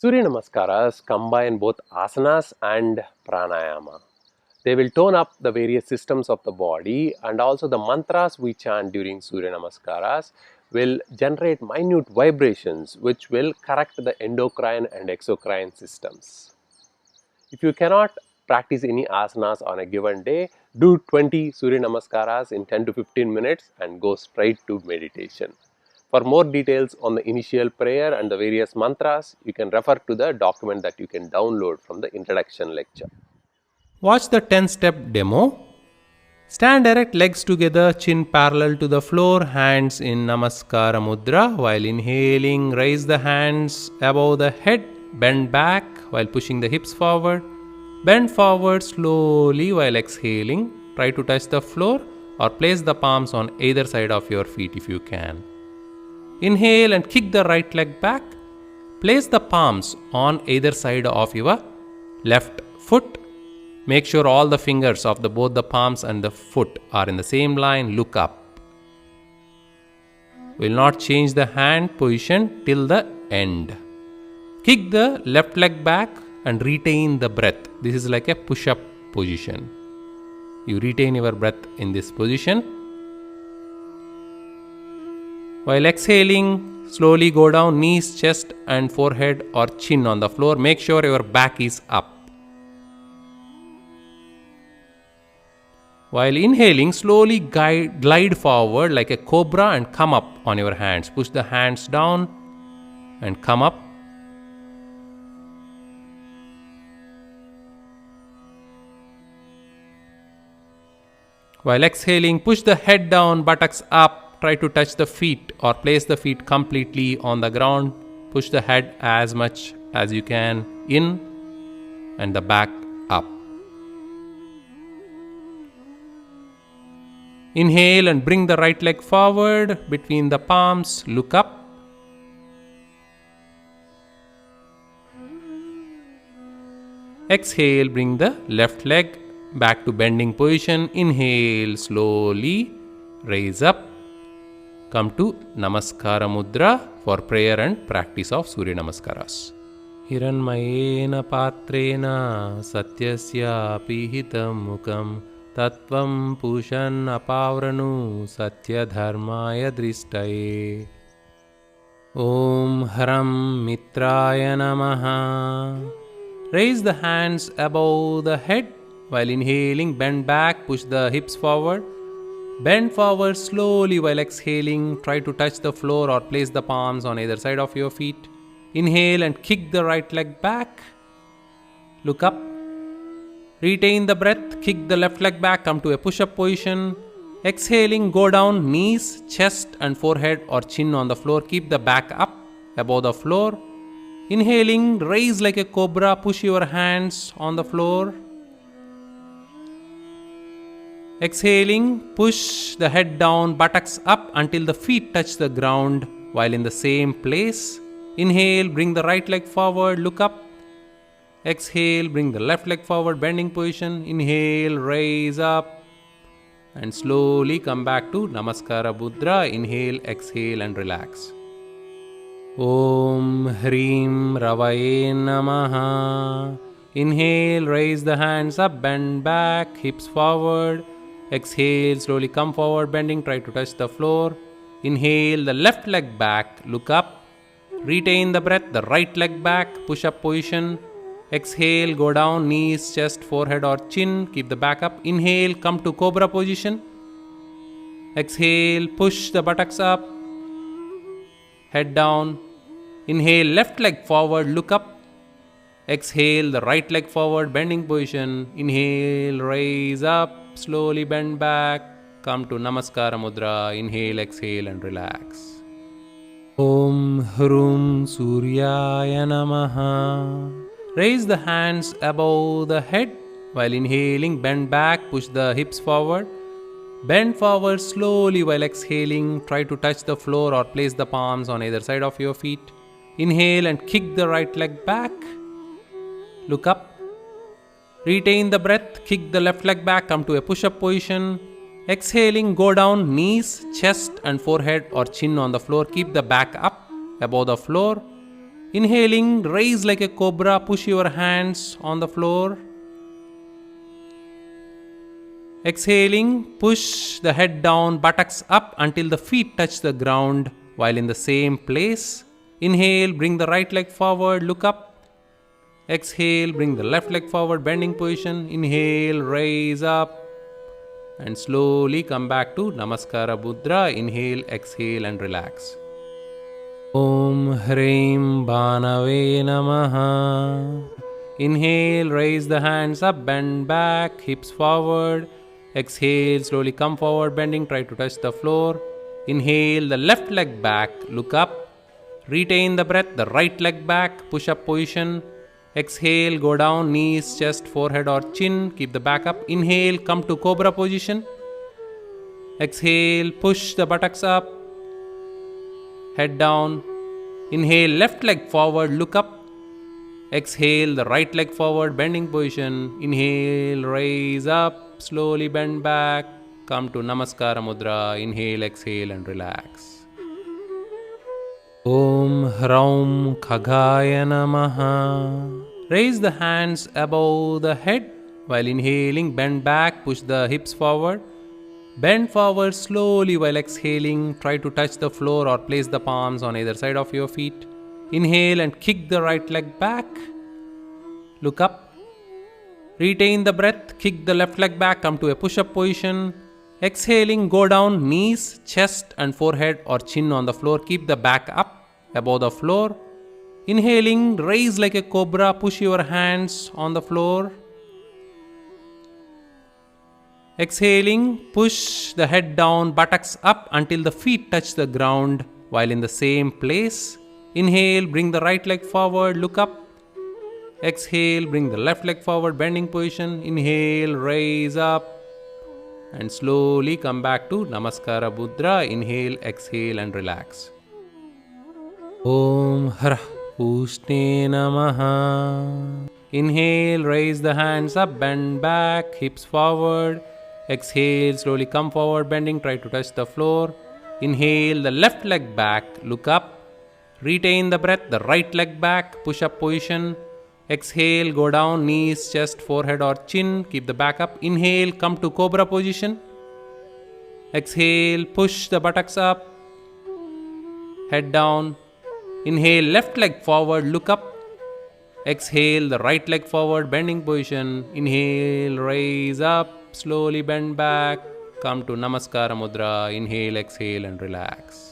Surya Namaskaras combine both asanas and pranayama. They will tone up the various systems of the body, and also the mantras we chant during Surya Namaskaras will generate minute vibrations which will correct the endocrine and exocrine systems. If you cannot practice any asanas on a given day, do 20 Surya Namaskaras in 10 to 15 minutes and go straight to meditation. For more details on the initial prayer and the various mantras, you can refer to the document that you can download from the introduction lecture. Watch the 10-step demo. Stand erect, legs together, chin parallel to the floor, hands in Namaskara Mudra. While inhaling, raise the hands above the head, bend back while pushing the hips forward. Bend forward slowly while exhaling. Try to touch the floor or place the palms on either side of your feet if you can. Inhale and kick the right leg back. Place the palms on either side of your left foot. Make sure all the fingers of both the palms and the foot are in the same line. Look up. Will not change the hand position till the end. Kick the left leg back and retain the breath. This is like a push-up position. You retain your breath in this position. While exhaling, slowly go down, knees, chest and forehead or chin on the floor. Make sure your back is up. While inhaling, slowly glide forward like a cobra and come up on your hands. Push the hands down and come up. While exhaling, push the head down, buttocks up. Try to touch the feet or place the feet completely on the ground. Push the head as much as you can in and the back up. Inhale and bring the right leg forward between the palms. Look up. Exhale, bring the left leg back to bending position. Inhale, slowly raise up. Come to Namaskara Mudra for prayer and practice of Surya Namaskaras. Hiranmayena patrena satyasya pihitam mukam Tattvam pushan apavranu satya dharmaya dristaye. Om Haram Mitraya Namaha. Raise the hands above the head. While inhaling, bend back, push the hips forward. Bend forward slowly while exhaling. Try to touch the floor or place the palms on either side of your feet. Inhale and kick the right leg back. Look up. Retain the breath, kick the left leg back, come to a push-up position. Exhaling, go down, knees, chest and forehead or chin on the floor. Keep the back up above the floor. Inhaling, raise like a cobra, push your hands on the floor. Exhaling, push the head down, buttocks up until the feet touch the ground while in the same place. Inhale, bring the right leg forward, look up. Exhale, bring the left leg forward, bending position. Inhale, raise up and slowly come back to Namaskara Mudra. Inhale, exhale and relax. Om Hrim Ravaye Namaha. Inhale, raise the hands up, bend back, hips forward. Exhale, slowly come forward, bending, try to touch the floor. Inhale, the left leg back, look up. Retain the breath, the right leg back, push up position. Exhale, go down, knees, chest, forehead or chin. Keep the back up. Inhale, come to cobra position. Exhale, push the buttocks up. Head down. Inhale, left leg forward, look up. Exhale, the right leg forward, bending position. Inhale, raise up. Slowly bend back. Come to Namaskara Mudra. Inhale, exhale and relax. Om Hrum Suryaya Namaha. Raise the hands above the head. While inhaling, bend back, push the hips forward. Bend forward slowly while exhaling. Try to touch the floor or place the palms on either side of your feet. Inhale and kick the right leg back. Look up. Retain the breath. Kick the left leg back. Come to a push-up position. Exhaling, go down, knees, chest and forehead or chin on the floor. Keep the back up above the floor. Inhaling, raise like a cobra, push your hands on the floor. Exhaling, push the head down, buttocks up until the feet touch the ground while in the same place. Inhale, bring the right leg forward, look up. Exhale, bring the left leg forward, bending position. Inhale, raise up. And slowly come back to Namaskara Mudra. Inhale, exhale and relax. Om Hreem Banave Namaha. Inhale, raise the hands up, bend back, hips forward. Exhale, slowly come forward, bending, try to touch the floor. Inhale, the left leg back, look up. Retain the breath, the right leg back, push up position. Exhale, go down, knees, chest, forehead or chin, keep the back up. Inhale, come to cobra position. Exhale, push the buttocks up, head down. Inhale, left leg forward, look up. Exhale, the right leg forward, bending position. Inhale, raise up, slowly bend back, come to Namaskara Mudra. Inhale, exhale and relax. Om Hraum Khagaya Namaha. Raise the hands above the head. While inhaling, bend back, push the hips forward. Bend forward slowly while exhaling. Try to touch the floor or place the palms on either side of your feet. Inhale and kick the right leg back. Look up. Retain the breath. Kick the left leg back. Come to a push-up position. Exhaling, go down, knees, chest and forehead or chin on the floor. Keep the back up above the floor. Inhaling, raise like a cobra. Push your hands on the floor. Exhaling, push the head down, buttocks up until the feet touch the ground while in the same place. Inhale, bring the right leg forward, look up. Exhale, bring the left leg forward, bending position. Inhale, raise up. And slowly come back to Namaskara Mudra. Inhale, exhale and relax. Om Hra Pushne Namaha. Inhale, raise the hands up, bend back, hips forward. Exhale, slowly come forward, bending, try to touch the floor. Inhale, the left leg back, look up. Retain the breath, the right leg back, push up position. Exhale, go down, knees, chest, forehead or chin, keep the back up. Inhale, come to cobra position. Exhale, push the buttocks up, head down. Inhale, left leg forward, look up. Exhale, the right leg forward, bending position. Inhale, raise up, slowly bend back, come to Namaskara Mudra. Inhale, exhale and relax.